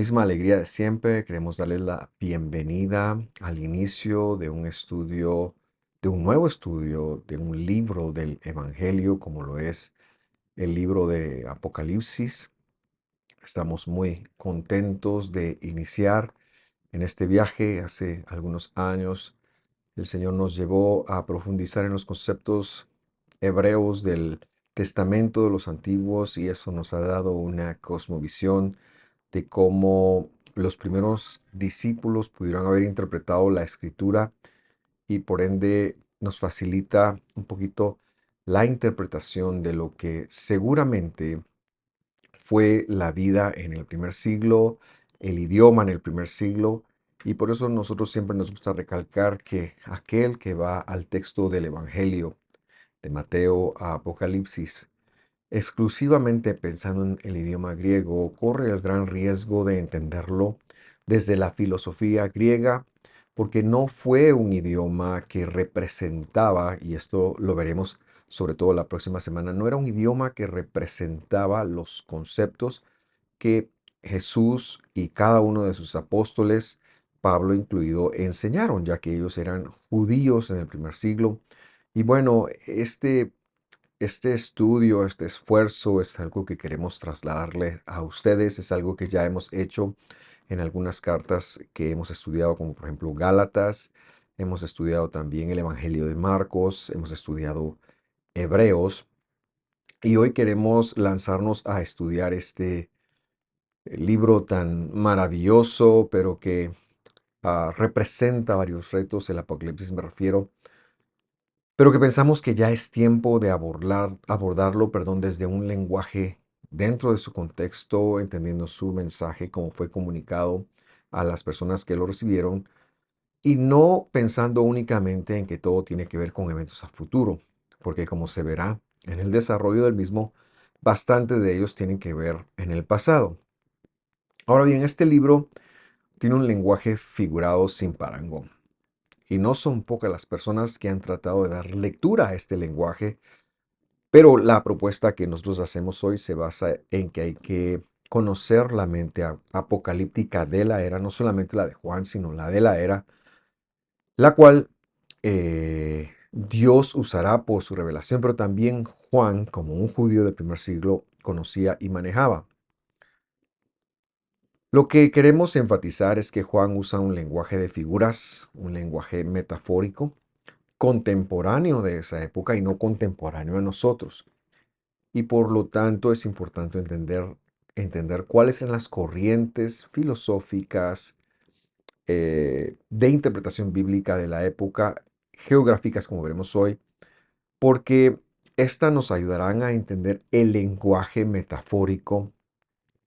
misma alegría de siempre, queremos darles la bienvenida al inicio de un estudio, de un nuevo estudio, de un libro del Evangelio, como lo es el libro de Apocalipsis. Estamos muy contentos de iniciar en este viaje. Hace algunos años el Señor nos llevó a profundizar en los conceptos hebreos del Testamento de los antiguos y eso nos ha dado una cosmovisión de cómo los primeros discípulos pudieron haber interpretado la escritura y por ende nos facilita un poquito la interpretación de lo que seguramente fue la vida en el primer siglo, el idioma en el primer siglo, y por eso nosotros siempre nos gusta recalcar que aquel que va al texto del Evangelio de Mateo a Apocalipsis exclusivamente pensando en el idioma griego, corre el gran riesgo de entenderlo desde la filosofía griega, porque no fue un idioma que representaba, y esto lo veremos sobre todo la próxima semana, no era un idioma que representaba los conceptos que Jesús y cada uno de sus apóstoles, Pablo incluido, enseñaron, ya que ellos eran judíos en el primer siglo. Y bueno, este estudio, este esfuerzo es algo que queremos trasladarle a ustedes, es algo que ya hemos hecho en algunas cartas que hemos estudiado, como por ejemplo Gálatas, hemos estudiado también el Evangelio de Marcos, hemos estudiado Hebreos, y hoy queremos lanzarnos a estudiar este libro tan maravilloso, pero que representa varios retos, el Apocalipsis me refiero, pero que pensamos que ya es tiempo de abordarlo, perdón, desde un lenguaje dentro de su contexto, entendiendo su mensaje, como fue comunicado a las personas que lo recibieron, y no pensando únicamente en que todo tiene que ver con eventos a futuro, porque como se verá en el desarrollo del mismo, bastante de ellos tienen que ver en el pasado. Ahora bien, este libro tiene un lenguaje figurado sin parangón. Y no son pocas las personas que han tratado de dar lectura a este lenguaje. Pero la propuesta que nosotros hacemos hoy se basa en que hay que conocer la mente apocalíptica de la era, no solamente la de Juan, sino la de la era, la cual Dios usará por su revelación, pero también Juan, como un judío del primer siglo, conocía y manejaba. Lo que queremos enfatizar es que Juan usa un lenguaje de figuras, un lenguaje metafórico, contemporáneo de esa época y no contemporáneo a nosotros. Y por lo tanto es importante entender cuáles son las corrientes filosóficas de interpretación bíblica de la época, geográficas como veremos hoy, porque estas nos ayudarán a entender el lenguaje metafórico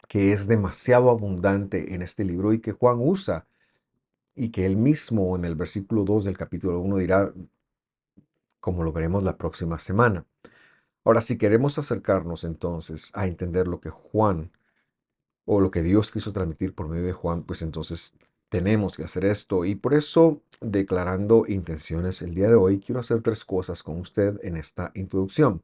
que es demasiado abundante en este libro y que Juan usa y que él mismo en el versículo 2 del capítulo 1 dirá, como lo veremos la próxima semana. Ahora, si queremos acercarnos entonces a entender lo que Juan o lo que Dios quiso transmitir por medio de Juan, pues entonces tenemos que hacer esto. Y por eso, declarando intenciones el día de hoy, quiero hacer tres cosas con usted en esta introducción.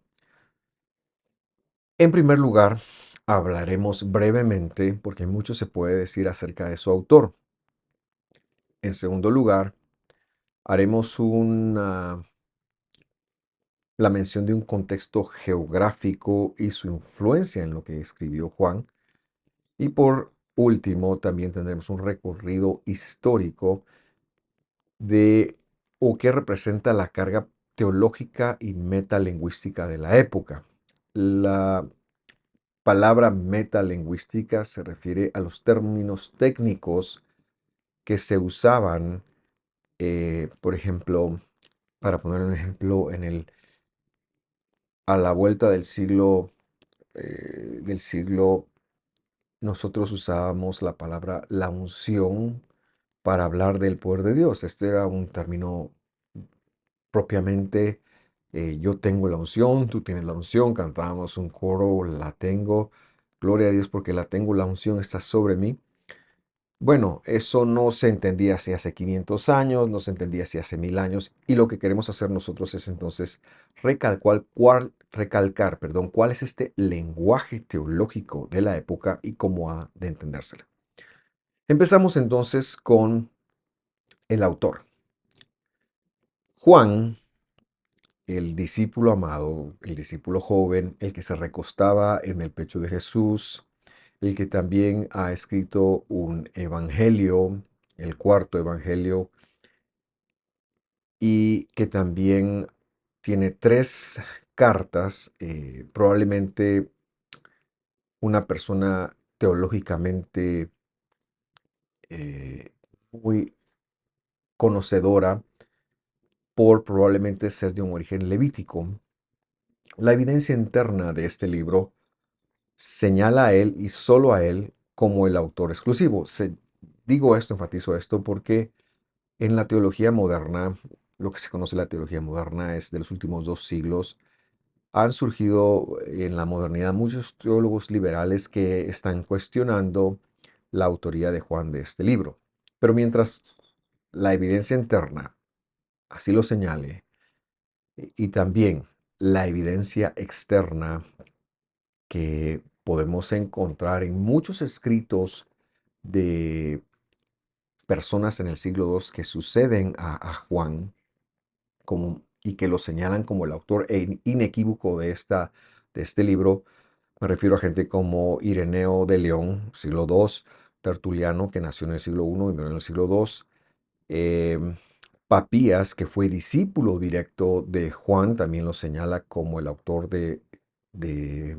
En primer lugar, hablaremos brevemente, porque mucho se puede decir acerca de su autor. En segundo lugar, haremos la mención de un contexto geográfico y su influencia en lo que escribió Juan. Y por último, también tendremos un recorrido histórico de o qué representa la carga teológica y metalingüística de la época. La palabra metalingüística se refiere a los términos técnicos que se usaban, por ejemplo, para poner un ejemplo, a la vuelta del siglo, nosotros usábamos la palabra la unción para hablar del poder de Dios. Este era un término propiamente, yo tengo la unción, tú tienes la unción, cantábamos un coro, la tengo, gloria a Dios porque la tengo, la unción está sobre mí. Bueno, eso no se entendía así hace 500 años, no se entendía así hace 1000 años, y lo que queremos hacer nosotros es entonces recalcar, perdón, cuál es este lenguaje teológico de la época y cómo ha de entenderse. Empezamos entonces con el autor. Juan, el discípulo amado, el discípulo joven, el que se recostaba en el pecho de Jesús, el que también ha escrito un evangelio, el cuarto evangelio, y que también tiene tres cartas, probablemente una persona teológicamente muy conocedora por probablemente ser de un origen levítico. La evidencia interna de este libro señala a él y solo a él como el autor exclusivo. Digo esto, enfatizo esto, porque en la teología moderna, lo que se conoce la teología moderna es de los últimos 2 siglos, han surgido en la modernidad muchos teólogos liberales que están cuestionando la autoría de Juan de este libro. Pero mientras la evidencia interna así lo señale, y también la evidencia externa que podemos encontrar en muchos escritos de personas en el siglo II que suceden a Juan y que lo señalan como el autor inequívoco de este libro. Me refiero a gente como Ireneo de León, siglo II, Tertuliano, que nació en el siglo I y murió en el siglo II, eh, Papías, que fue discípulo directo de Juan, también lo señala como el autor de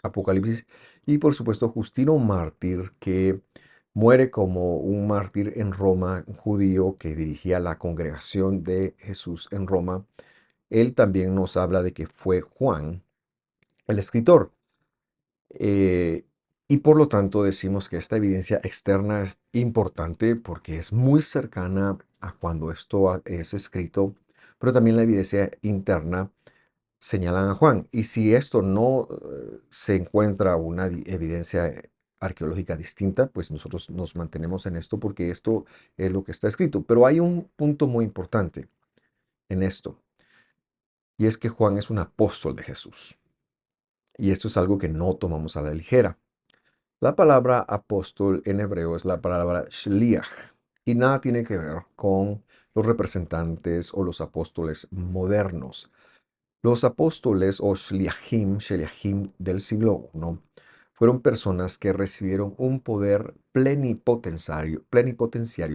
Apocalipsis. Y por supuesto Justino Mártir, que muere como un mártir en Roma, un judío que dirigía la congregación de Jesús en Roma. Él también nos habla de que fue Juan el escritor. Eh, y por lo tanto decimos que esta evidencia externa es importante porque es muy cercana a cuando esto es escrito, pero también la evidencia interna señalan a Juan. Y si esto no se encuentra una evidencia arqueológica distinta, pues nosotros nos mantenemos en esto porque esto es lo que está escrito. Pero hay un punto muy importante en esto, y es que Juan es un apóstol de Jesús. Y esto es algo que no tomamos a la ligera. La palabra apóstol en hebreo es la palabra shliach y nada tiene que ver con los representantes o los apóstoles modernos. Los apóstoles o shliachim del siglo I fueron personas que recibieron un poder plenipotenciario,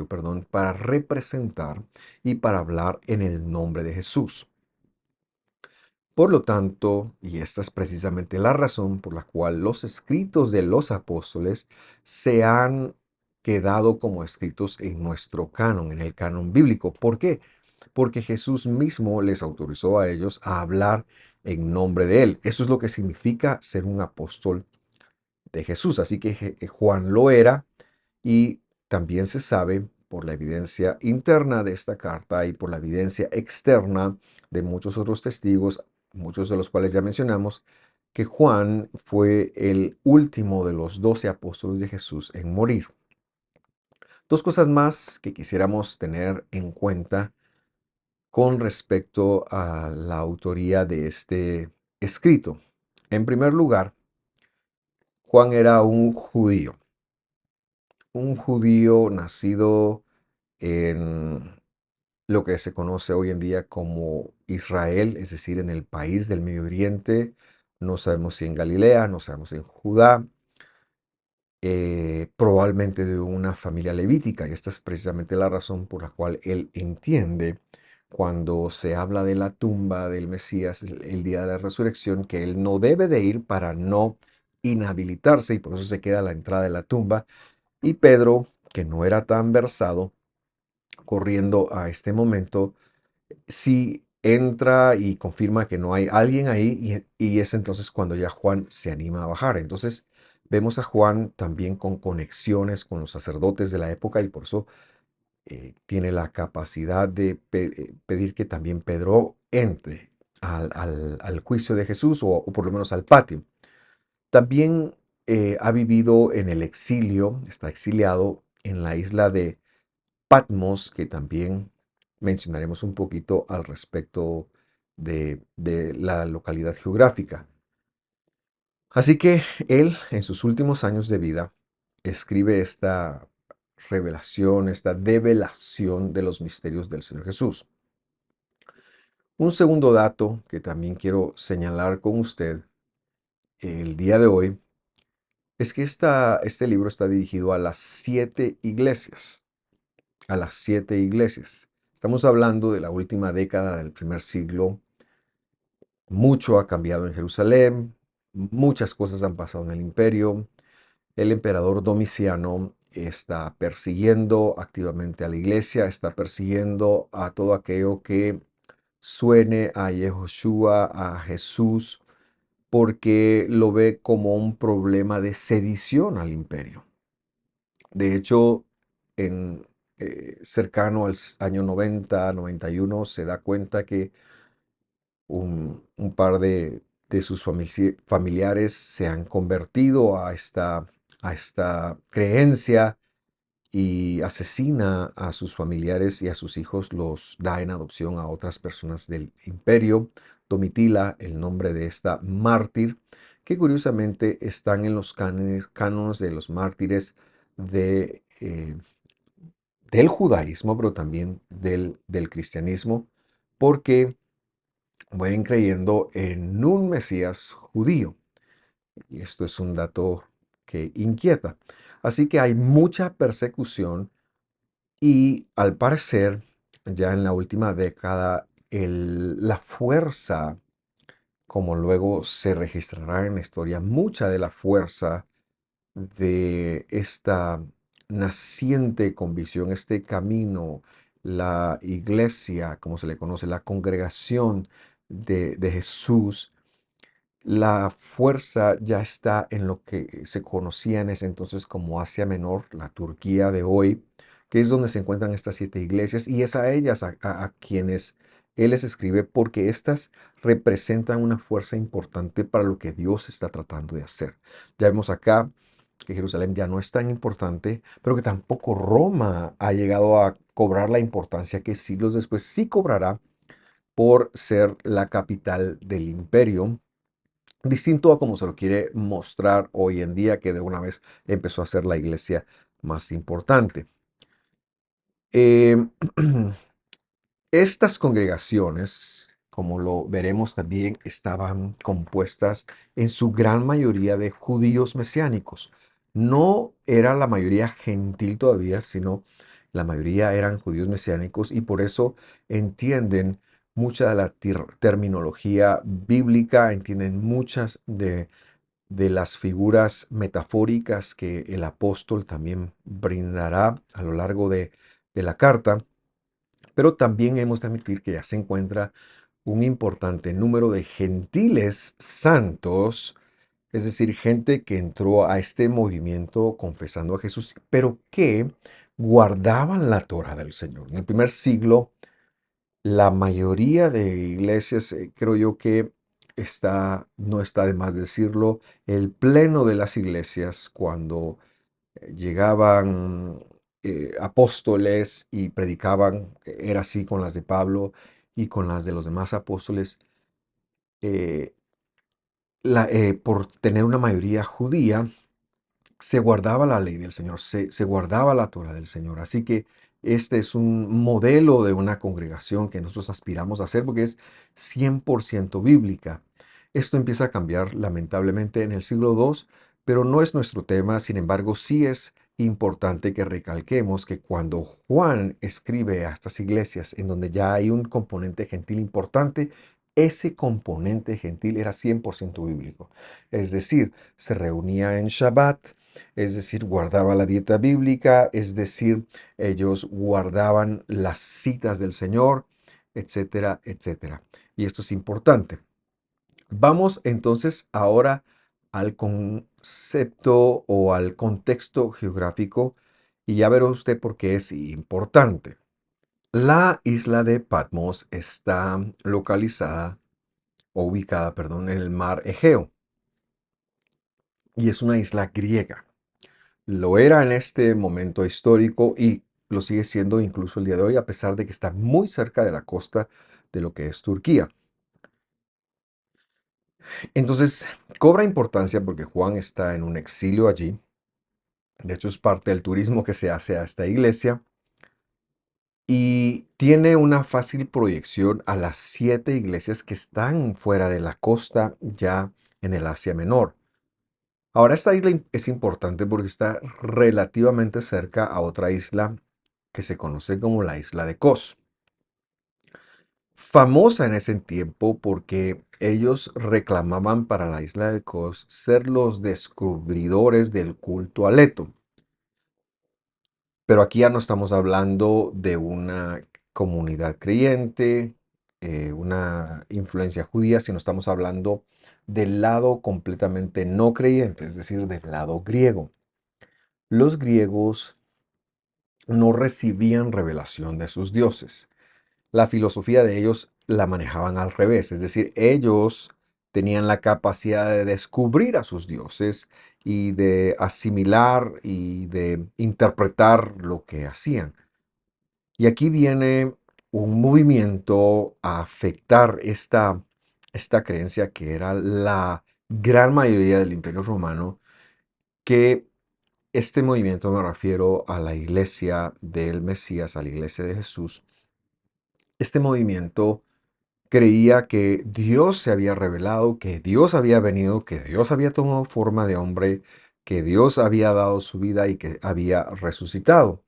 perdón, para representar y para hablar en el nombre de Jesús. Por lo tanto, y esta es precisamente la razón por la cual los escritos de los apóstoles se han quedado como escritos en nuestro canon, en el canon bíblico. ¿Por qué? Porque Jesús mismo les autorizó a ellos a hablar en nombre de él. Eso es lo que significa ser un apóstol de Jesús. Así que Juan lo era, y también se sabe por la evidencia interna de esta carta y por la evidencia externa de muchos otros testigos, muchos de los cuales ya mencionamos, que Juan fue el último de los 12 apóstoles de Jesús en morir. Dos cosas más que quisiéramos tener en cuenta con respecto a la autoría de este escrito. En primer lugar, Juan era un judío nacido en lo que se conoce hoy en día como Israel, es decir, en el país del Medio Oriente. No sabemos si en Galilea, no sabemos si en Judá, probablemente de una familia levítica. Y esta es precisamente la razón por la cual él entiende cuando se habla de la tumba del Mesías el día de la resurrección, que él no debe de ir para no inhabilitarse, y por eso se queda a la entrada de la tumba. Y Pedro, que no era tan versado, corriendo a este momento, sí entra y confirma que no hay alguien ahí, y es entonces cuando ya Juan se anima a bajar. Entonces vemos a Juan también con conexiones con los sacerdotes de la época, y por eso tiene la capacidad de pedir que también Pedro entre al juicio de Jesús, o por lo menos al patio. También ha vivido en el exilio, está exiliado en la isla de Patmos, que también mencionaremos un poquito al respecto de la localidad geográfica. Así que él, en sus últimos años de vida, escribe esta revelación, esta develación de los misterios del Señor Jesús. Un segundo dato que también quiero señalar con usted el día de hoy es que este libro está dirigido a las 7 iglesias, a las 7 iglesias. Estamos hablando de la última década del primer siglo. Mucho ha cambiado en Jerusalén, muchas cosas han pasado en el imperio. El emperador Domiciano está persiguiendo activamente a la iglesia, está persiguiendo a todo aquello que suene a Yehoshua, a Jesús, porque lo ve como un problema de sedición al imperio. De hecho, en, cercano al año 90, 91, se da cuenta que un par de sus familiares se han convertido a esta creencia y asesina a sus familiares y a sus hijos, los da en adopción a otras personas del imperio. Domitila, el nombre de esta mártir, que curiosamente están en los cánones de los mártires del judaísmo, pero también del cristianismo, porque mueren creyendo en un Mesías judío. Y esto es un dato que inquieta. Así que hay mucha persecución y al parecer, ya en la última década, la fuerza, como luego se registrará en la historia, mucha de la fuerza de esta naciente convicción, este camino, la iglesia, como se le conoce, la congregación de Jesús, la fuerza ya está en lo que se conocía en ese entonces como Asia Menor, la Turquía de hoy, que es donde se encuentran estas 7 iglesias, y es a ellas a quienes él les escribe, porque éstas representan una fuerza importante para lo que Dios está tratando de hacer. Ya vemos acá que Jerusalén ya no es tan importante, pero que tampoco Roma ha llegado a cobrar la importancia que siglos después sí cobrará por ser la capital del imperio, distinto a como se lo quiere mostrar hoy en día, que de una vez empezó a ser la iglesia más importante. Eh, Estas congregaciones, como lo veremos también, estaban compuestas en su gran mayoría de judíos mesiánicos. No era la mayoría gentil todavía, sino la mayoría eran judíos mesiánicos y por eso entienden mucha de la terminología bíblica, entienden muchas de las figuras metafóricas que el apóstol también brindará a lo largo de la carta, pero también hemos de admitir que ya se encuentra un importante número de gentiles santos, es decir, gente que entró a este movimiento confesando a Jesús, pero que guardaban la Torah del Señor. En el primer siglo, la mayoría de iglesias, creo yo que no está de más decirlo, el pleno de las iglesias, cuando llegaban apóstoles y predicaban, era así con las de Pablo y con las de los demás apóstoles, eh, por tener una mayoría judía, se guardaba la ley del Señor, se guardaba la Torah del Señor. Así que este es un modelo de una congregación que nosotros aspiramos a hacer porque es 100% bíblica. Esto empieza a cambiar lamentablemente en el siglo II, pero no es nuestro tema. Sin embargo, sí es importante que recalquemos que cuando Juan escribe a estas iglesias en donde ya hay un componente gentil importante, ese componente gentil era 100% bíblico. Es decir, se reunía en Shabbat, es decir, guardaba la dieta bíblica, es decir, ellos guardaban las citas del Señor, etcétera, etcétera. Y esto es importante. Vamos entonces ahora al concepto o al contexto geográfico y ya verá usted por qué es importante. La isla de Patmos está localizada o ubicada, perdón, en el mar Egeo y es una isla griega. Lo era en este momento histórico y lo sigue siendo incluso el día de hoy, a pesar de que está muy cerca de la costa de lo que es Turquía. Entonces, cobra importancia porque Juan está en un exilio allí De hecho, es parte del turismo que se hace a esta iglesia y tiene una fácil proyección a las 7 iglesias que están fuera de la costa, ya en el Asia Menor. Ahora, esta isla es importante porque está relativamente cerca a otra isla que se conoce como la isla de Kos, famosa en ese tiempo porque ellos reclamaban para la isla de Kos ser los descubridores del culto a Leto. Pero aquí ya no estamos hablando de una comunidad creyente, una influencia judía, sino estamos hablando del lado completamente no creyente, es decir, del lado griego. Los griegos no recibían revelación de sus dioses. La filosofía de ellos la manejaban al revés, es decir, ellos tenían la capacidad de descubrir a sus dioses y de asimilar y de interpretar lo que hacían. Y aquí viene un movimiento a afectar esta creencia que era la gran mayoría del Imperio Romano, que este movimiento me refiero a la iglesia del Mesías, a la iglesia de Jesús. Este movimiento creía que Dios se había revelado, que Dios había venido, que Dios había tomado forma de hombre, que Dios había dado su vida y que había resucitado.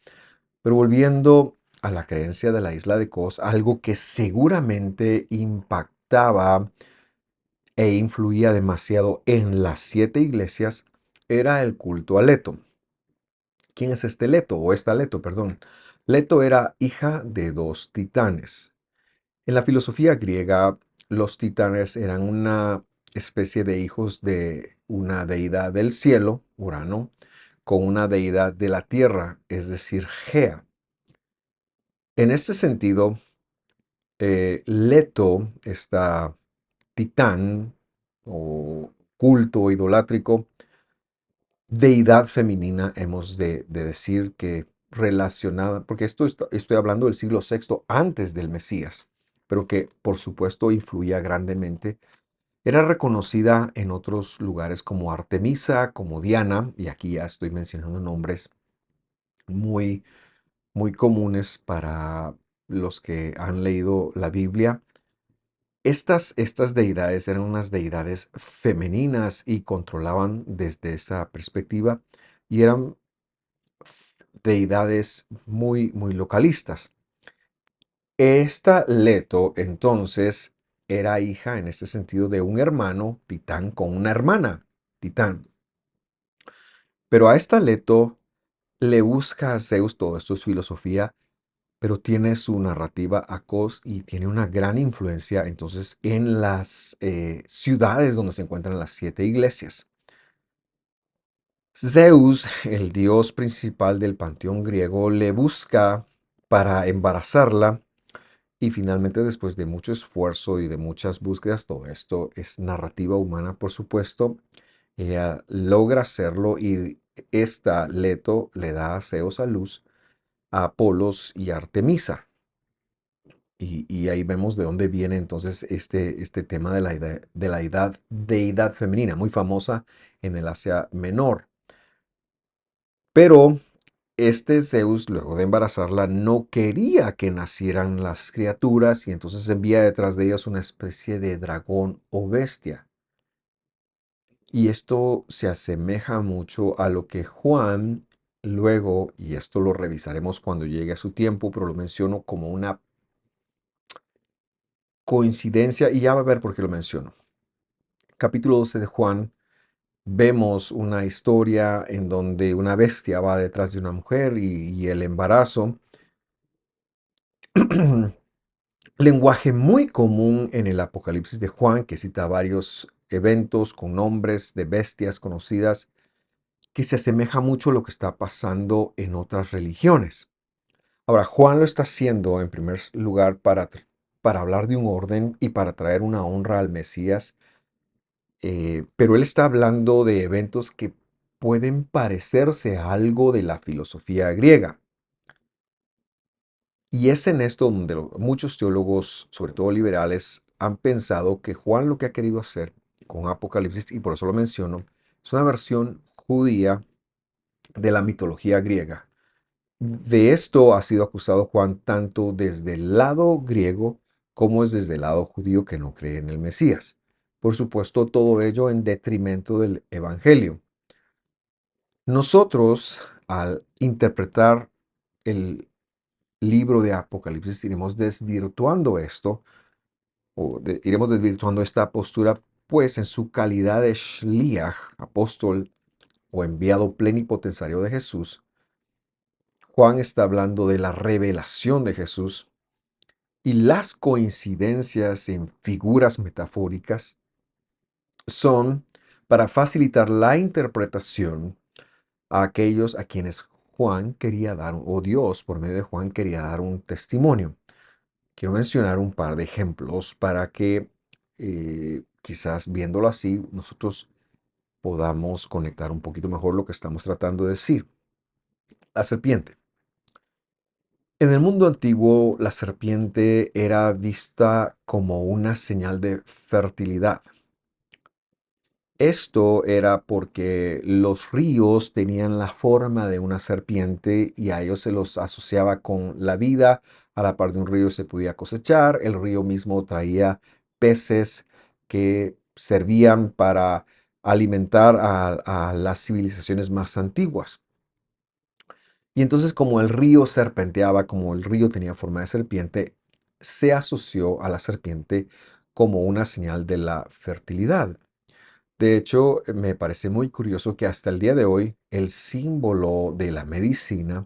Pero volviendo a la creencia de la isla de Kos, algo que seguramente impactaba e influía demasiado en las 7 iglesias era el culto a Leto. ¿Quién es este Leto? O esta Leto, perdón. Leto era hija de 2 titanes. En la filosofía griega, los titanes eran una especie de hijos de una deidad del cielo, Urano, con una deidad de la tierra, es decir, Gea. En este sentido, Leto, esta titán o culto idolátrico, deidad femenina, hemos de decir que relacionada, porque estoy hablando del siglo sexto antes del Mesías, pero que por supuesto influía grandemente. Era reconocida en otros lugares como Artemisa, como Diana, y aquí ya estoy mencionando nombres muy, muy comunes para los que han leído la Biblia. Estas deidades eran unas deidades femeninas y controlaban desde esa perspectiva y eran deidades muy, muy localistas. Esta Leto entonces era hija en este sentido de un hermano Titán con una hermana Titán. Pero a esta Leto le busca a Zeus, todo esto es filosofía, pero tiene su narrativa a Kos y tiene una gran influencia entonces en las ciudades donde se encuentran las 7 iglesias. Zeus, el dios principal del panteón griego, le busca para embarazarla y finalmente después de mucho esfuerzo y de muchas búsquedas, todo esto es narrativa humana por supuesto, ella logra hacerlo y esta Leto le da a Zeus a luz a Apolos y Artemisa. Y ahí vemos de dónde viene entonces este tema de la deidad femenina, muy famosa en el Asia Menor. Pero este Zeus, luego de embarazarla, no quería que nacieran las criaturas y entonces envía detrás de ellas una especie de dragón o bestia. Y esto se asemeja mucho a lo que Juan luego, y esto lo revisaremos cuando llegue a su tiempo, pero lo menciono como una coincidencia y ya va a ver por qué lo menciono. Capítulo 12 de Juan, vemos una historia en donde una bestia va detrás de una mujer y el embarazo. Lenguaje muy común en el Apocalipsis de Juan, que cita varios eventos con nombres de bestias conocidas, que se asemeja mucho a lo que está pasando en otras religiones. Ahora, Juan lo está haciendo en primer lugar para hablar de un orden y para traer una honra al Mesías, pero él está hablando de eventos que pueden parecerse a algo de la filosofía griega. Y es en esto donde muchos teólogos, sobre todo liberales, han pensado que Juan lo que ha querido hacer con Apocalipsis, y por eso lo menciono, es una versión judía de la mitología griega. De esto ha sido acusado Juan tanto desde el lado griego como es desde el lado judío que no cree en el Mesías. Por supuesto, todo ello en detrimento del Evangelio. Nosotros, al interpretar el libro de Apocalipsis, iremos desvirtuando esto, iremos desvirtuando esta postura, pues en su calidad de Shliach, apóstol o enviado plenipotenciario de Jesús, Juan está hablando de la revelación de Jesús y las coincidencias en figuras metafóricas son para facilitar la interpretación a aquellos a quienes Juan quería dar, o Dios por medio de Juan quería dar un testimonio. Quiero mencionar un par de ejemplos para que quizás viéndolo así nosotros podamos conectar un poquito mejor lo que estamos tratando de decir. La serpiente. En el mundo antiguo, la serpiente era vista como una señal de fertilidad. Esto era porque los ríos tenían la forma de una serpiente y a ellos se los asociaba con la vida. A la par de un río se podía cosechar. El río mismo traía peces que servían para alimentar a las civilizaciones más antiguas. Y entonces como el río serpenteaba, como el río tenía forma de serpiente, se asoció a la serpiente como una señal de la fertilidad. De hecho, me parece muy curioso que hasta el día de hoy el símbolo de la medicina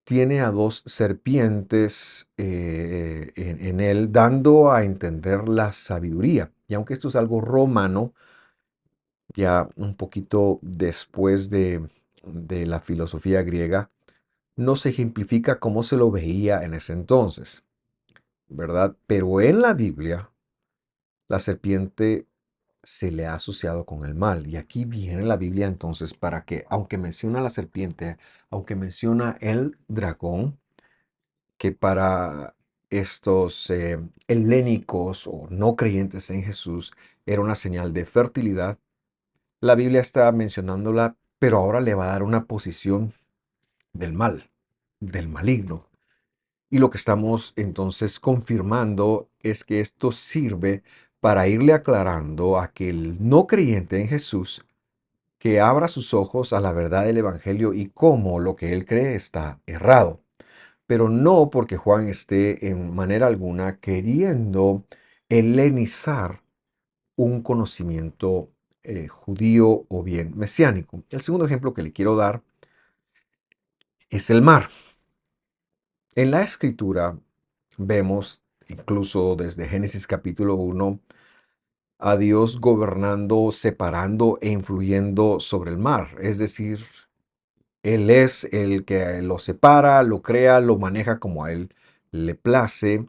tiene a dos serpientes en él, dando a entender la sabiduría. Y aunque esto es algo romano, ya un poquito después de la filosofía griega, no se ejemplifica cómo se lo veía en ese entonces, ¿verdad? Pero en la Biblia, la serpiente se le ha asociado con el mal. Y aquí viene la Biblia entonces para que, aunque menciona la serpiente, aunque menciona el dragón, que para estos helénicos o no creyentes en Jesús era una señal de fertilidad, la Biblia está mencionándola, pero ahora le va a dar una posición del mal, del maligno. Y lo que estamos entonces confirmando es que esto sirve para irle aclarando a aquel no creyente en Jesús que abra sus ojos a la verdad del Evangelio y cómo lo que él cree está errado. Pero no porque Juan esté en manera alguna queriendo helenizar un conocimiento judío o bien mesiánico. El segundo ejemplo que le quiero dar es el mar. En la escritura vemos, incluso desde Génesis capítulo 1, a Dios gobernando, separando e influyendo sobre el mar. Es decir, Él es el que lo separa, lo crea, lo maneja como a Él le place.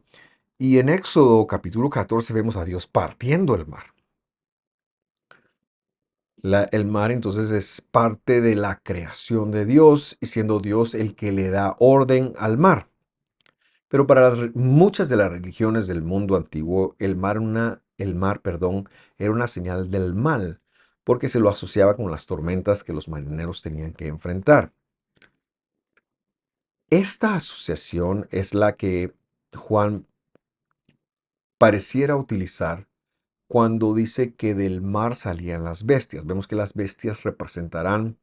Y en Éxodo capítulo 14 vemos a Dios partiendo el mar. El mar entonces es parte de la creación de Dios y siendo Dios el que le da orden al mar. Pero para muchas de las religiones del mundo antiguo, perdón, era una señal del mal, porque se lo asociaba con las tormentas que los marineros tenían que enfrentar. Esta asociación es la que Juan pareciera utilizar cuando dice que del mar salían las bestias. Vemos que las bestias representarán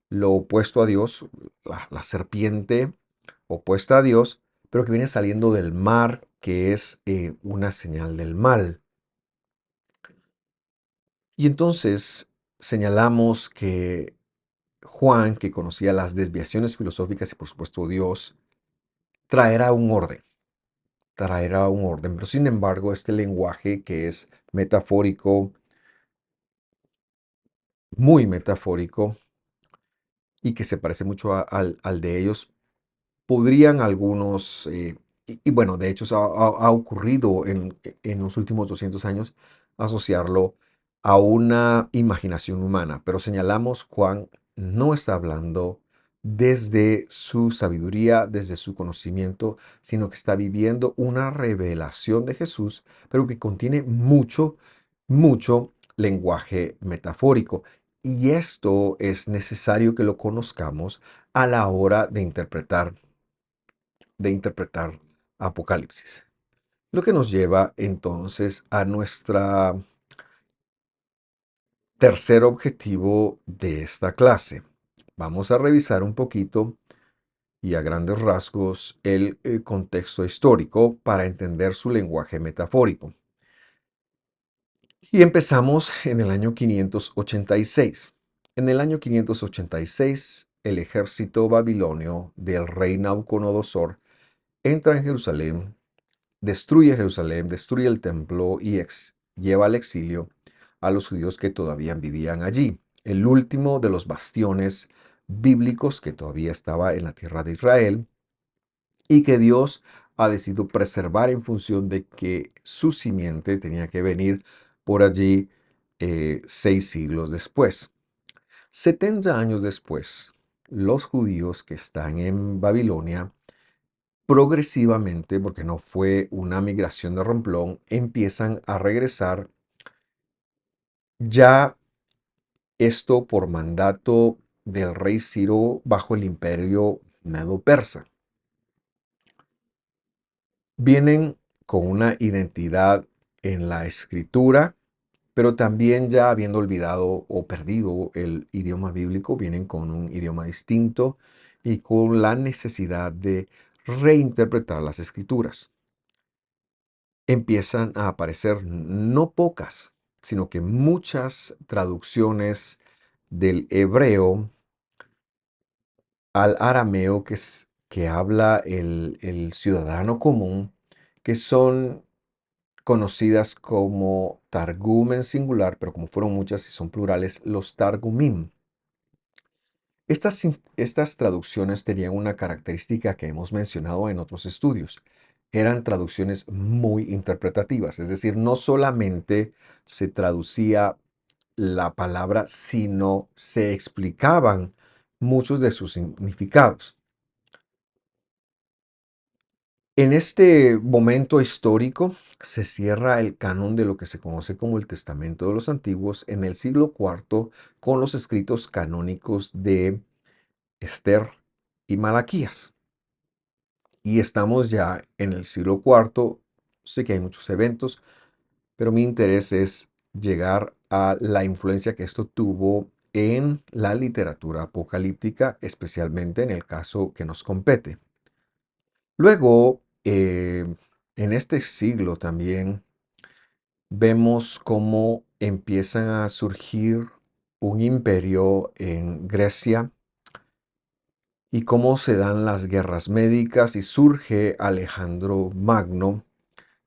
lo opuesto a Dios, la serpiente opuesta a Dios, pero que viene saliendo del mar, que es una señal del mal. Y entonces señalamos que Juan, que conocía las desviaciones filosóficas y por supuesto Dios, traerá un orden, traerá un orden. Pero sin embargo, este lenguaje que es metafórico, muy metafórico, y que se parece mucho al de ellos, podrían algunos, y bueno, de hecho ha ocurrido en los últimos 200 años, asociarlo a una imaginación humana. Pero señalamos, Juan no está hablando desde su sabiduría, desde su conocimiento, sino que está viviendo una revelación de Jesús, pero que contiene mucho, mucho lenguaje metafórico. Y esto es necesario que lo conozcamos a la hora de interpretar Apocalipsis. Lo que nos lleva entonces a nuestra tercer objetivo de esta clase. Vamos a revisar un poquito y a grandes rasgos el contexto histórico para entender su lenguaje metafórico. Y empezamos en el año 586. En el año 586, el ejército babilonio del rey Nabucodonosor entra en Jerusalén, destruye el templo y lleva al exilio a los judíos que todavía vivían allí. El último de los bastiones bíblicos que todavía estaba en la tierra de Israel y que Dios ha decidido preservar en función de que su simiente tenía que venir por allí 6 siglos después. 70 años después, los judíos que están en Babilonia, progresivamente, porque no fue una migración de romplón, empiezan a regresar ya esto por mandato del rey Ciro bajo el imperio medo-persa. Vienen con una identidad en la escritura, pero también ya habiendo olvidado o perdido el idioma bíblico, vienen con un idioma distinto y con la necesidad de reinterpretar las escrituras. Empiezan a aparecer no pocas, sino que muchas traducciones del hebreo al arameo que habla el ciudadano común, que son conocidas como Targum en singular, pero como fueron muchas y son plurales, los Targumim. Estas traducciones tenían una característica que hemos mencionado en otros estudios. Eran traducciones muy interpretativas, es decir, no solamente se traducía la palabra, sino se explicaban muchos de sus significados. En este momento histórico se cierra el canon de lo que se conoce como el Testamento de los Antiguos en el siglo IV con los escritos canónicos de Esther y Malaquías. Y estamos ya en el siglo IV. Sé que hay muchos eventos, pero mi interés es llegar a la influencia que esto tuvo en la literatura apocalíptica, especialmente en el caso que nos compete. Luego, en este siglo también vemos cómo empiezan a surgir un imperio en Grecia y cómo se dan las guerras médicas y surge Alejandro Magno,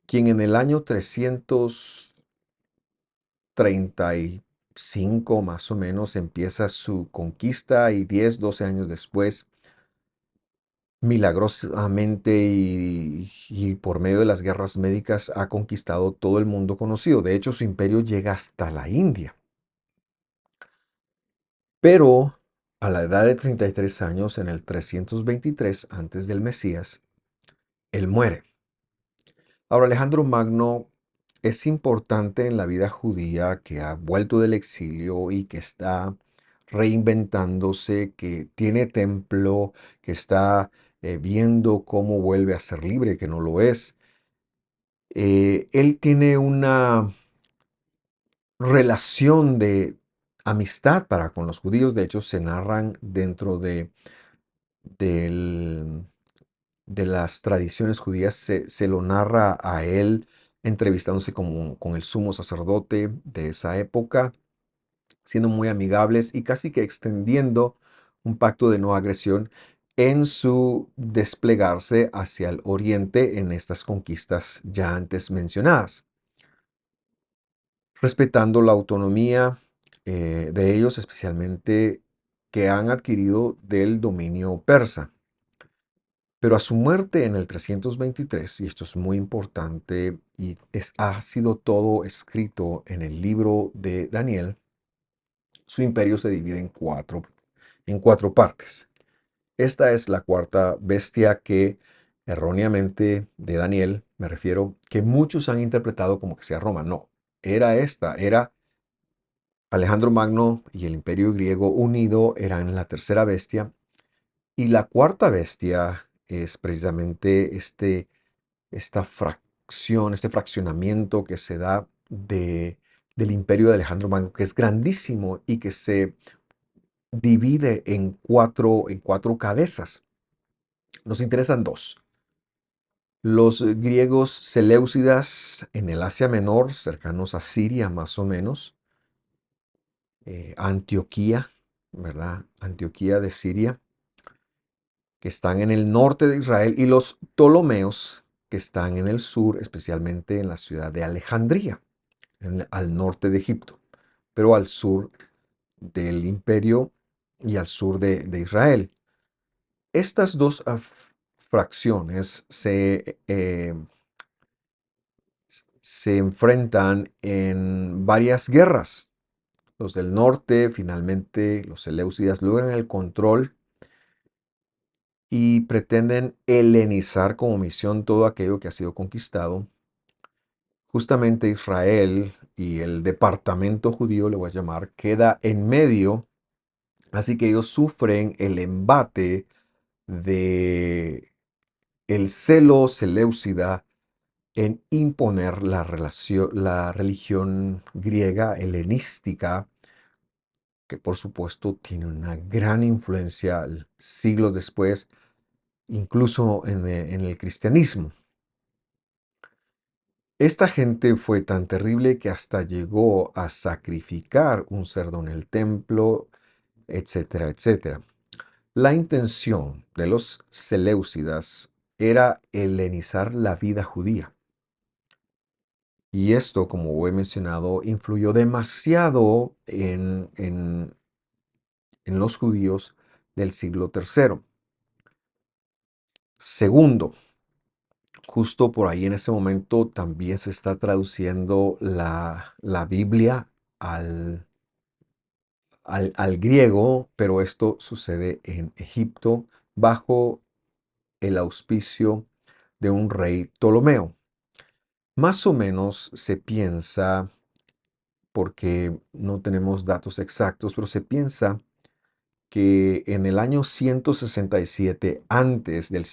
quien en el año 335 más o menos empieza su conquista y 10, 12 años después, milagrosamente y por medio de las guerras médicas ha conquistado todo el mundo conocido. De hecho, su imperio llega hasta la India. Pero a la edad de 33 años, en el 323 antes del Mesías, él muere. Ahora, Alejandro Magno es importante en la vida judía que ha vuelto del exilio y que está reinventándose, que tiene templo, que está viendo cómo vuelve a ser libre, que no lo es. Él tiene una relación de amistad para con los judíos. De hecho, se narran dentro del- de las tradiciones judías, se lo narra a él entrevistándose con el sumo sacerdote de esa época, siendo muy amigables y casi que extendiendo un pacto de no agresión en su desplegarse hacia el oriente en estas conquistas ya antes mencionadas, respetando la autonomía de ellos, especialmente que han adquirido del dominio persa. Pero a su muerte en el 323, y esto es muy importante, y ha sido todo escrito en el libro de Daniel, su imperio se divide en cuatro partes. Esta es la cuarta bestia que erróneamente de Daniel, me refiero, que muchos han interpretado como que sea Roma. No, era esta, era Alejandro Magno y el Imperio griego unido eran la tercera bestia, y la cuarta bestia es precisamente esta fracción, este fraccionamiento que se da del Imperio de Alejandro Magno, que es grandísimo y que se divide en cuatro cabezas. Nos interesan dos. Los griegos seleucidas en el Asia Menor, cercanos a Siria más o menos, Antioquía, ¿verdad? Antioquía de Siria, que están en el norte de Israel, y los Ptolomeos, que están en el sur, especialmente en la ciudad de Alejandría, al norte de Egipto, pero al sur del imperio y al sur de Israel. Estas dos fracciones se enfrentan en varias guerras. Los del norte, finalmente, los seleucidas, logran el control y pretenden helenizar como misión todo aquello que ha sido conquistado. Justamente Israel y el departamento judío, le voy a llamar, queda en medio, así que ellos sufren el embate de el celo seleucida en imponer la religión griega helenística, que por supuesto tiene una gran influencia siglos después, incluso en el cristianismo. Esta gente fue tan terrible que hasta llegó a sacrificar un cerdo en el templo, etcétera, etcétera. La intención de los seleucidas era helenizar la vida judía. Y esto, como he mencionado, influyó demasiado en los judíos del siglo III. Segundo, justo por ahí en ese momento también se está traduciendo la Biblia al, al griego, pero esto sucede en Egipto bajo el auspicio de un rey Ptolomeo. Más o menos se piensa, porque no tenemos datos exactos, pero se piensa que en el año 167 antes del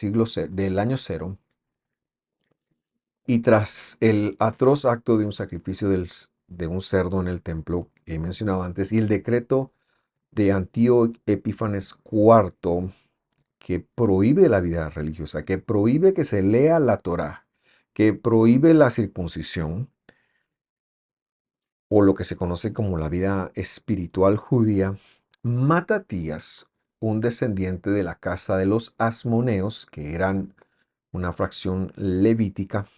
del año cero, y tras el atroz acto de un sacrificio de un cerdo en el templo que he mencionado antes, y el decreto de Antíoco Epífanes IV, que prohíbe la vida religiosa, que prohíbe que se lea la Torá, que prohíbe la circuncisión, o lo que se conoce como la vida espiritual judía, Matatías, un descendiente de la casa de los Asmoneos, que eran una fracción levítica,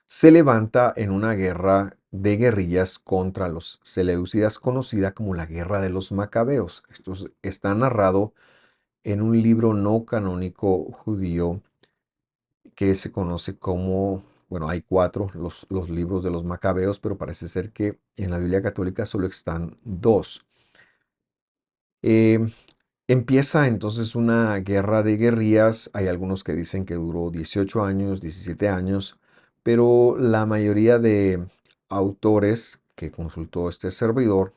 se levanta en una guerra de guerrillas contra los seleucidas, conocida como la Guerra de los Macabeos. Esto está narrado en un libro no canónico judío que se conoce como, bueno, hay cuatro, los libros de los Macabeos, pero parece ser que en la Biblia católica solo están dos. Eh, Empieza entonces una guerra de guerrillas. Hay algunos que dicen que duró 18 años, 17 años, pero la mayoría de autores que consultó este servidor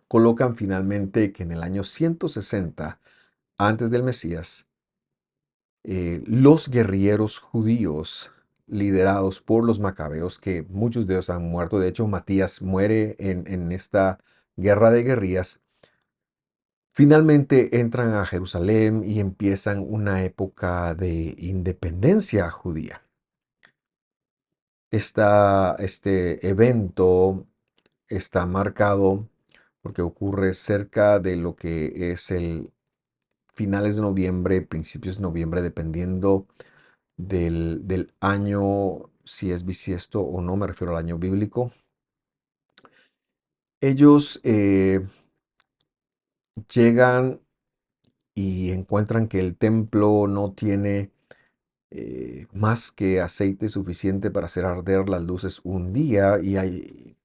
colocan finalmente que en el año 160 antes del Mesías, los guerrilleros judíos liderados por los macabeos, que muchos de ellos han muerto, de hecho Matías muere en esta guerra de guerrillas, finalmente entran a Jerusalén y empiezan una época de independencia judía. Este evento está marcado porque ocurre cerca de lo que es el finales de noviembre, principios de noviembre, dependiendo del año, si es bisiesto o no, me refiero al año bíblico. Ellos llegan y encuentran que el templo no tiene más que aceite suficiente para hacer arder las luces un día, y hay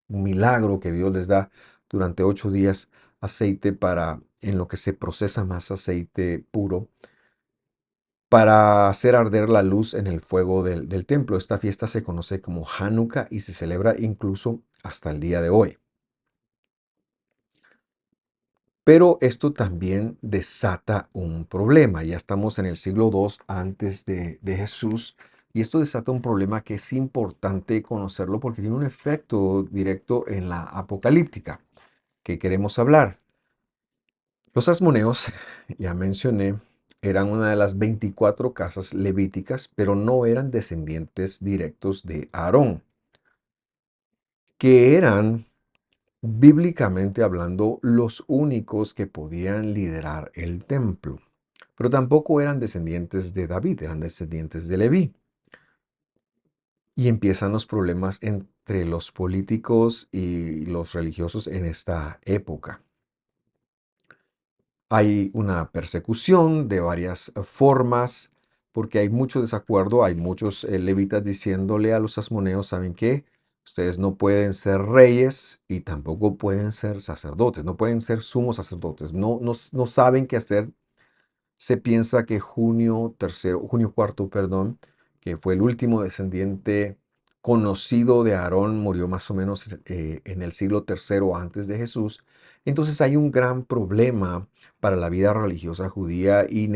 un milagro que Dios les da durante 8 días aceite para, en lo que se procesa más aceite puro. para hacer arder la luz en el fuego del templo. Esta fiesta se conoce como Hanukkah y se celebra incluso hasta el día de hoy. Pero esto también desata un problema. Ya estamos en el siglo II antes de Jesús y esto desata un problema que es importante conocerlo porque tiene un efecto directo en la apocalíptica que queremos hablar. Los asmoneos, ya mencioné, eran una de las 24 casas levíticas, pero no eran descendientes directos de Aarón, que eran, bíblicamente hablando, los únicos que podían liderar el templo. Pero tampoco eran descendientes de David, eran descendientes de Leví. Y empiezan los problemas entre los políticos y los religiosos en esta época. Hay una persecución de varias formas, porque hay mucho desacuerdo, hay muchos levitas diciéndole a los asmoneos, ¿saben qué? Ustedes no pueden ser reyes y tampoco pueden ser sacerdotes, no pueden ser sumos sacerdotes, no saben qué hacer. Se piensa que Junio cuarto, perdón, que fue el último descendiente conocido de Aarón, murió más o menos en el siglo III antes de Jesús. Entonces hay un gran problema para la vida religiosa judía y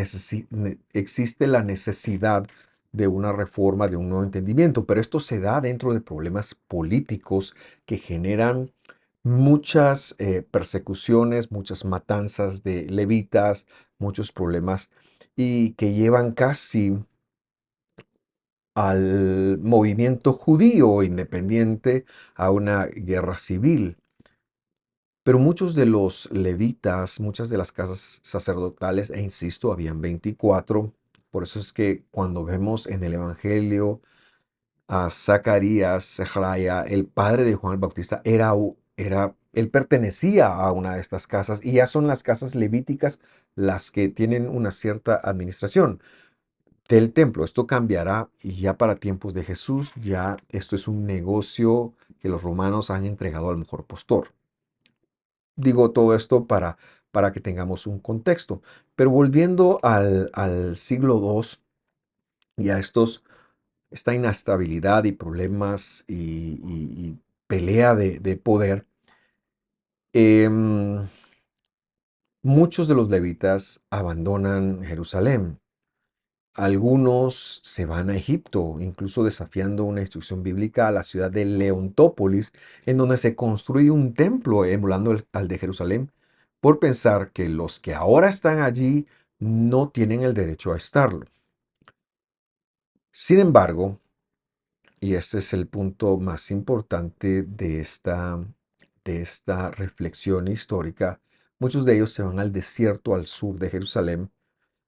existe la necesidad de una reforma, de un nuevo entendimiento, pero esto se da dentro de problemas políticos que generan muchas persecuciones, muchas matanzas de levitas, muchos problemas y que llevan casi al movimiento judío independiente a una guerra civil. Pero muchos de los levitas, muchas de las casas sacerdotales, e insisto, habían 24, por eso es que cuando vemos en el Evangelio a Zacarías, Zechariah, el padre de Juan el Bautista, él pertenecía a una de estas casas y ya son las casas levíticas las que tienen una cierta administración del templo. Esto cambiará y ya para tiempos de Jesús, ya esto es un negocio que los romanos han entregado al mejor postor. Digo todo esto para que tengamos un contexto. Pero volviendo al siglo II y a esta inestabilidad y problemas y pelea de poder, em, muchos de los levitas abandonan Jerusalén. Algunos se van a Egipto, incluso desafiando una instrucción bíblica a la ciudad de Leontópolis, en donde se construye un templo emulando al de Jerusalén, por pensar que los que ahora están allí no tienen el derecho a estarlo. Sin embargo, y este es el punto más importante de esta reflexión histórica, muchos de ellos se van al desierto al sur de Jerusalén,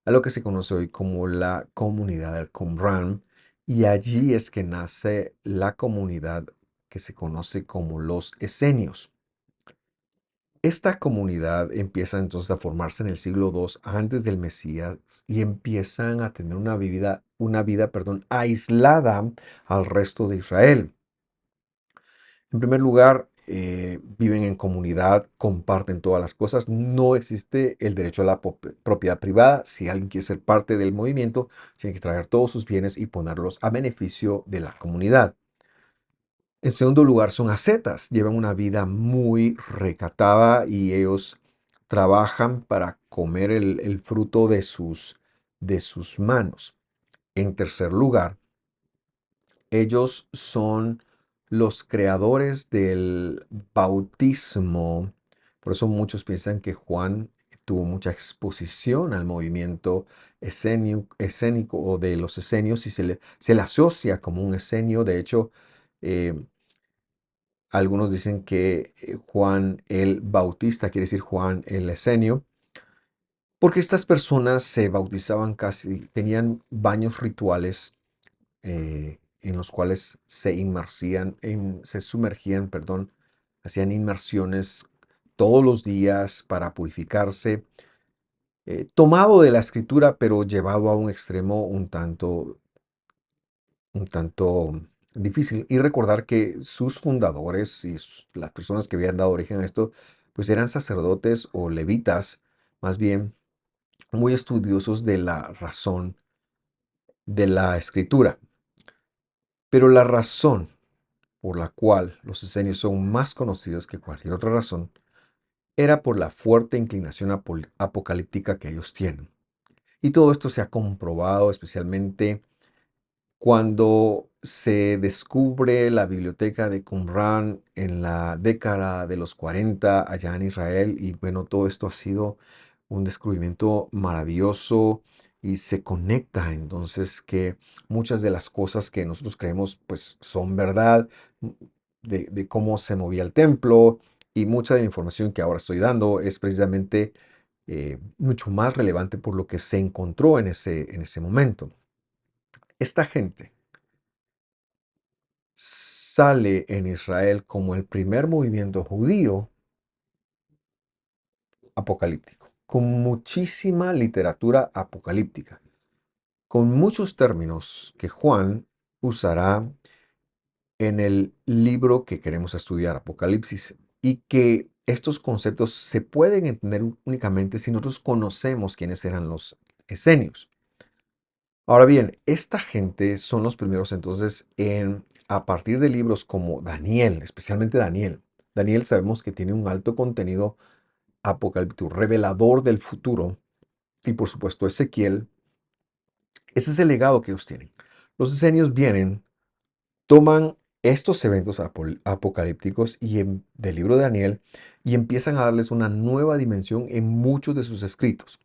a lo que se conoce hoy como la comunidad del Qumran, y allí es que nace la comunidad que se conoce como los esenios. Esta comunidad empieza entonces a formarse en el siglo II antes del Mesías y empiezan a tener una vida, aislada al resto de Israel. En primer lugar, viven en comunidad, comparten todas las cosas, no existe el derecho a la propiedad privada. Si alguien quiere ser parte del movimiento, tiene que traer todos sus bienes y ponerlos a beneficio de la comunidad. En segundo lugar, son ascetas, llevan una vida muy recatada y ellos trabajan para comer el fruto de sus manos. En tercer lugar, ellos son los creadores del bautismo. Por eso muchos piensan que Juan tuvo mucha exposición al movimiento escénico o de los esenios y se le asocia como un esenio. De hecho, eh, algunos dicen que Juan el Bautista quiere decir Juan el Esenio, porque estas personas se bautizaban casi, tenían baños rituales en los cuales se sumergían, perdón, hacían inmersiones todos los días para purificarse, tomado de la escritura, pero llevado a un extremo un tanto difícil. Y recordar que sus fundadores y las personas que habían dado origen a esto, pues eran sacerdotes o levitas, más bien muy estudiosos de la razón de la escritura. Pero la razón por la cual los esenios son más conocidos que cualquier otra razón era por la fuerte inclinación apocalíptica que ellos tienen. Y todo esto se ha comprobado especialmente cuando se descubre la biblioteca de Qumran en la década de los 40 allá en Israel. Y bueno, todo esto ha sido un descubrimiento maravilloso y se conecta entonces que muchas de las cosas que nosotros creemos pues son verdad, de cómo se movía el templo, y mucha de la información que ahora estoy dando es precisamente mucho más relevante por lo que se encontró en ese momento. Esta gente sale en Israel como el primer movimiento judío apocalíptico, con muchísima literatura apocalíptica, con muchos términos que Juan usará en el libro que queremos estudiar, Apocalipsis, y que estos conceptos se pueden entender únicamente si nosotros conocemos quiénes eran los esenios. Ahora bien, esta gente son los primeros entonces a partir de libros como Daniel, especialmente Daniel. Daniel sabemos que tiene un alto contenido apocalíptico, revelador del futuro, y por supuesto Ezequiel. Ese es el legado que ellos tienen. Los esenios vienen, toman estos eventos apocalípticos del libro de Daniel y empiezan a darles una nueva dimensión en muchos de sus escritos.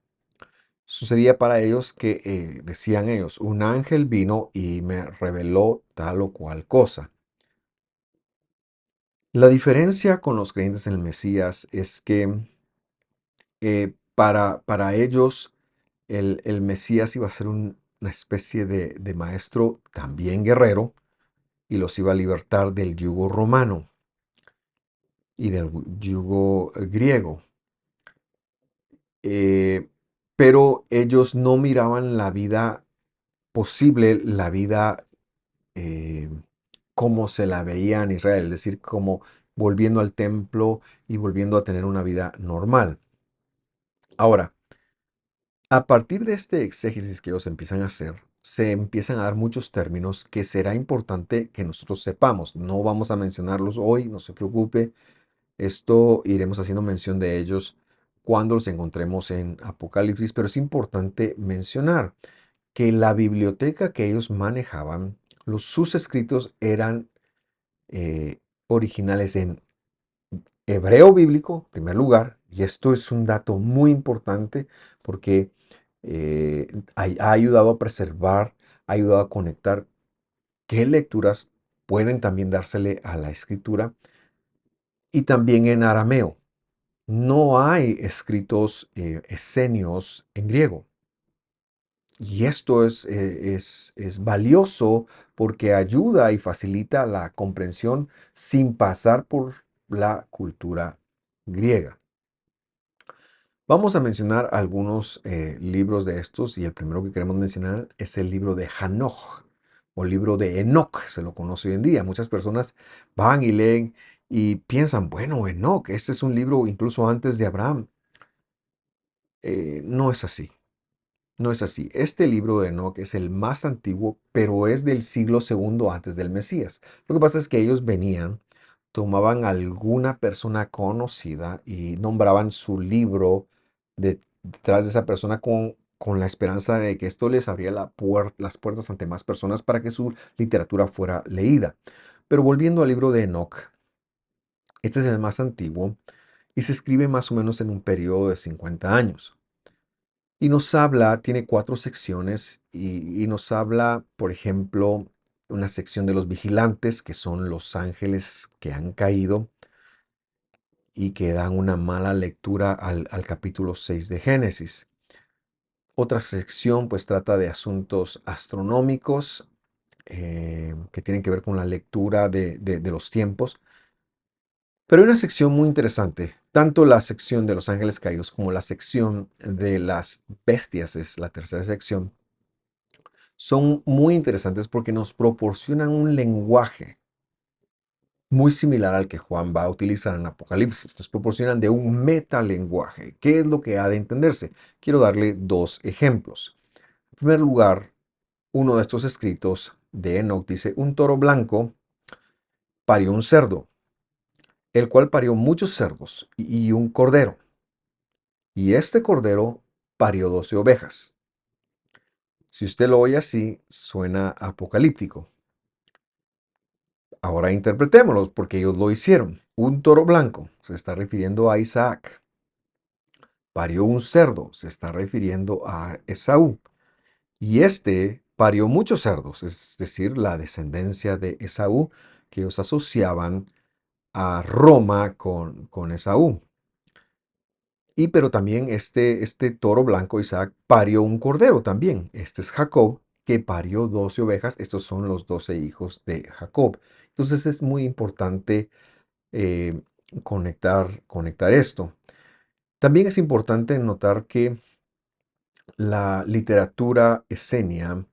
Sucedía para ellos que, decían ellos, un ángel vino y me reveló tal o cual cosa. La diferencia con los creyentes en el Mesías es que para ellos el Mesías iba a ser una especie de maestro también guerrero, y los iba a libertar del yugo romano y del yugo griego. Eh, pero ellos no miraban la vida posible, la vida eh, como se la veía en Israel, es decir, como volviendo al templo y volviendo a tener una vida normal. Ahora, a partir de este exégesis que ellos empiezan a hacer, se empiezan a dar muchos términos que será importante que nosotros sepamos. No vamos a mencionarlos hoy, no se preocupe. Esto iremos haciendo mención de ellos cuando los encontremos en Apocalipsis, pero es importante mencionar que la biblioteca que ellos manejaban, sus escritos eran originales en hebreo bíblico, en primer lugar, y esto es un dato muy importante porque ha ayudado a preservar, ha ayudado a conectar qué lecturas pueden también dársele a la escritura, y también en arameo. No hay escritos esenios en griego. Y esto es valioso porque ayuda y facilita la comprensión sin pasar por la cultura griega. Vamos a mencionar algunos libros de estos, y el primero que queremos mencionar es el libro de Hanoch o libro de Enoch, se lo conoce hoy en día. Muchas personas van y leen y piensan, bueno, Enoch, este es un libro incluso antes de Abraham. No es así. No es así. Este libro de Enoch es el más antiguo, pero es del siglo segundo antes del Mesías. Lo que pasa es que ellos venían, tomaban alguna persona conocida y nombraban su libro detrás de esa persona con la esperanza de que esto les abría las puertas ante más personas para que su literatura fuera leída. Pero volviendo al libro de Enoch, este es el más antiguo y se escribe más o menos en un periodo de 50 años. Y nos habla, tiene 4 secciones, y nos habla, por ejemplo, una sección de los vigilantes, que son los ángeles que han caído y que dan una mala lectura al capítulo 6 de Génesis. Otra sección pues trata de asuntos astronómicos que tienen que ver con la lectura de los tiempos. Pero hay una sección muy interesante, tanto la sección de los ángeles caídos como la sección de las bestias, es la tercera sección, son muy interesantes porque nos proporcionan un lenguaje muy similar al que Juan va a utilizar en Apocalipsis. Nos proporcionan de un metalenguaje. ¿Qué es lo que ha de entenderse? Quiero darle 2 ejemplos. En primer lugar, uno de estos escritos de Enoch dice, un toro blanco parió un cerdo, el cual parió muchos cerdos y un cordero. Y este cordero parió 12 ovejas. Si usted lo oye así, suena apocalíptico. Ahora interpretémoslo, porque ellos lo hicieron. Un toro blanco se está refiriendo a Isaac. Parió un cerdo, se está refiriendo a Esaú. Y este parió muchos cerdos, es decir, la descendencia de Esaú, que ellos asociaban a Roma con Esaú. Y pero también este toro blanco, Isaac, parió un cordero también. Este es Jacob, que parió 12 ovejas. Estos son los 12 hijos de Jacob. Entonces es muy importante eh, conectar esto. También es importante notar que la literatura esenia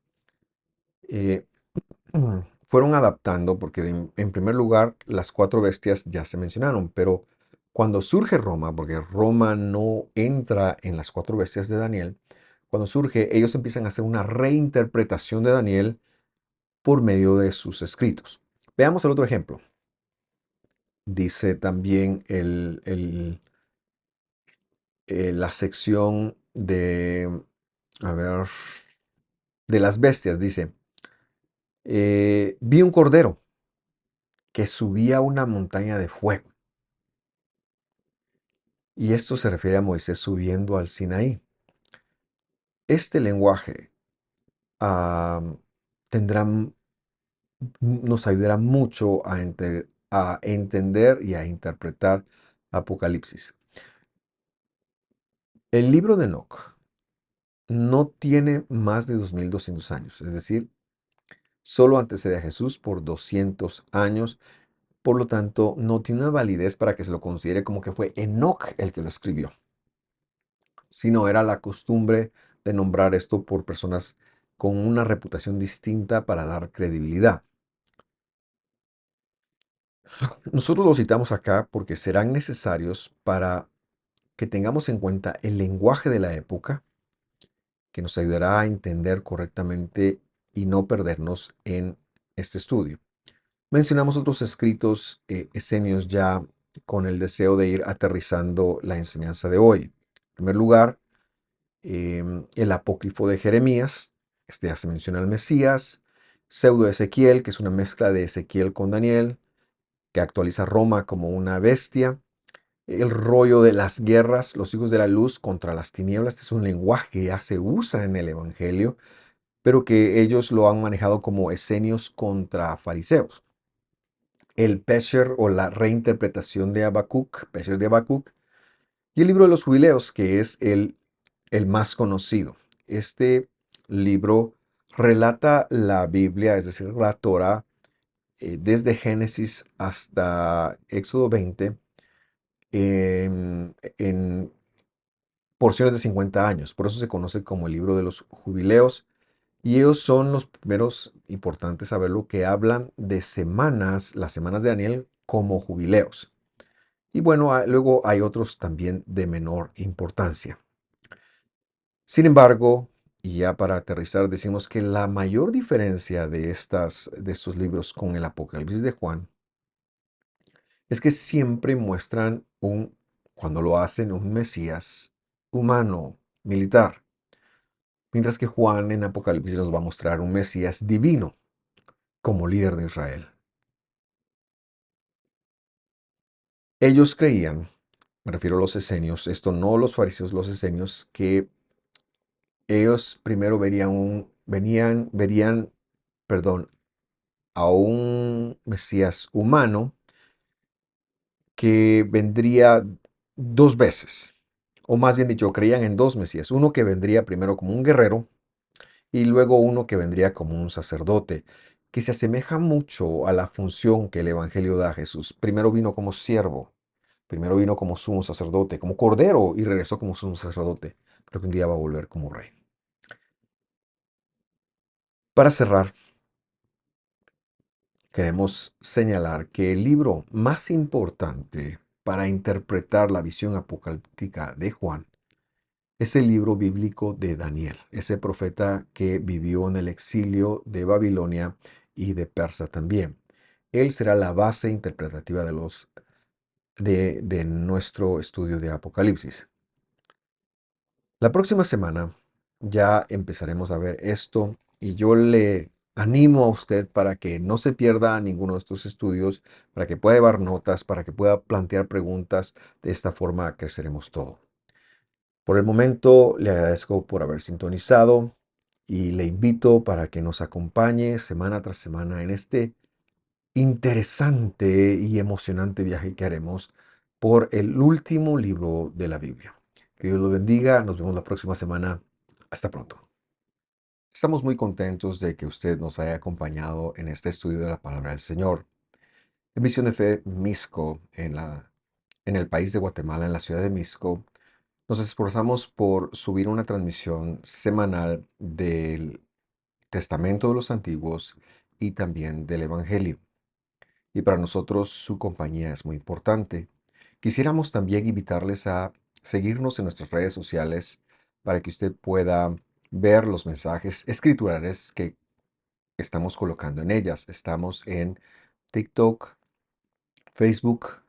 eh, fueron adaptando, porque en primer lugar las cuatro bestias ya se mencionaron, pero cuando surge Roma, porque Roma no entra en las cuatro bestias de Daniel, cuando surge ellos empiezan a hacer una reinterpretación de Daniel por medio de sus escritos. Veamos el otro ejemplo. Dice también la sección a ver, de las bestias, dice, vi un cordero que subía una montaña de fuego. Y esto se refiere a Moisés subiendo al Sinaí. Este lenguaje ah, tendrá, nos ayudará mucho a entender y a interpretar Apocalipsis. El libro de Enoch no tiene más de 2200 años, es decir, solo antecede a Jesús por 200 años. Por lo tanto, no tiene una validez para que se lo considere como que fue Enoch el que lo escribió, sino era la costumbre de nombrar esto por personas con una reputación distinta para dar credibilidad. Nosotros los citamos acá porque serán necesarios para que tengamos en cuenta el lenguaje de la época, que nos ayudará a entender correctamente y no perdernos en este estudio. Mencionamos otros escritos esenios ya con el deseo de ir aterrizando la enseñanza de hoy. En primer lugar, el apócrifo de Jeremías, este ya se menciona el Mesías, pseudo Ezequiel, que es una mezcla de Ezequiel con Daniel, que actualiza Roma como una bestia, el rollo de las guerras, los hijos de la luz contra las tinieblas, este es un lenguaje que ya se usa en el Evangelio, pero que ellos lo han manejado como esenios contra fariseos. El Pesher o la reinterpretación de Habacuc, Pesher de Habacuc, y el libro de los jubileos, que es el más conocido. Este libro relata la Biblia, es decir, la Torah, desde Génesis hasta Éxodo 20, en porciones de 50 años. Por eso se conoce como el libro de los jubileos. Y ellos son los primeros, importantes saberlo, que hablan de semanas, las semanas de Daniel, como jubileos. Y bueno, luego hay otros también de menor importancia. Sin embargo, y ya para aterrizar, decimos que la mayor diferencia de estos libros con el Apocalipsis de Juan es que siempre muestran cuando lo hacen, un Mesías humano, militar, mientras que Juan en Apocalipsis nos va a mostrar un Mesías divino como líder de Israel. Ellos creían, me refiero a los esenios, esto no los fariseos, los esenios, que ellos primero verían, perdón, a un Mesías humano que vendría dos veces, o más bien dicho, creían en dos Mesías, uno que vendría primero como un guerrero y luego uno que vendría como un sacerdote, que se asemeja mucho a la función que el Evangelio da a Jesús. Primero vino como siervo, primero vino como sumo sacerdote, como cordero y regresó como sumo sacerdote, pero que un día va a volver como rey. Para cerrar, queremos señalar que el libro más importante para interpretar la visión apocalíptica de Juan Es el libro bíblico de Daniel, ese profeta que vivió en el exilio de Babilonia y de Persa también. Él será la base interpretativa de nuestro estudio de Apocalipsis. La próxima semana ya empezaremos a ver esto y yo le animo a usted para que no se pierda ninguno de estos estudios, para que pueda llevar notas, para que pueda plantear preguntas. De esta forma creceremos todo. Por el momento le agradezco por haber sintonizado y le invito para que nos acompañe semana tras semana en este interesante y emocionante viaje que haremos por el último libro de la Biblia. Que Dios lo bendiga. Nos vemos la próxima semana. Hasta pronto. Estamos muy contentos de que usted nos haya acompañado en este estudio de la palabra del Señor. En Misión de Fe Misco, en el país de Guatemala, en la ciudad de Misco, nos esforzamos por subir una transmisión semanal del Testamento de los Antiguos y también del Evangelio. Y para nosotros su compañía es muy importante. Quisiéramos también invitarles a seguirnos en nuestras redes sociales para que usted pueda ver los mensajes escriturales que estamos colocando en ellas. Estamos en TikTok, Facebook,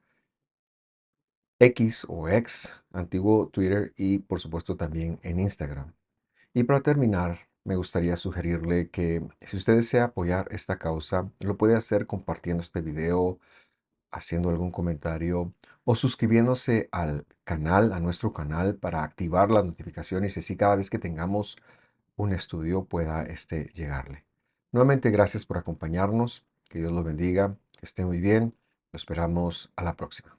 X o X, antiguo Twitter y por supuesto también en Instagram. Y para terminar, me gustaría sugerirle que si usted desea apoyar esta causa, lo puede hacer compartiendo este video, haciendo algún comentario o suscribiéndose al canal, a nuestro canal, para activar las notificaciones y así cada vez que tengamos un estudio pueda llegarle. Nuevamente, gracias por acompañarnos. Que Dios lo bendiga. Que esté muy bien. Lo esperamos a la próxima.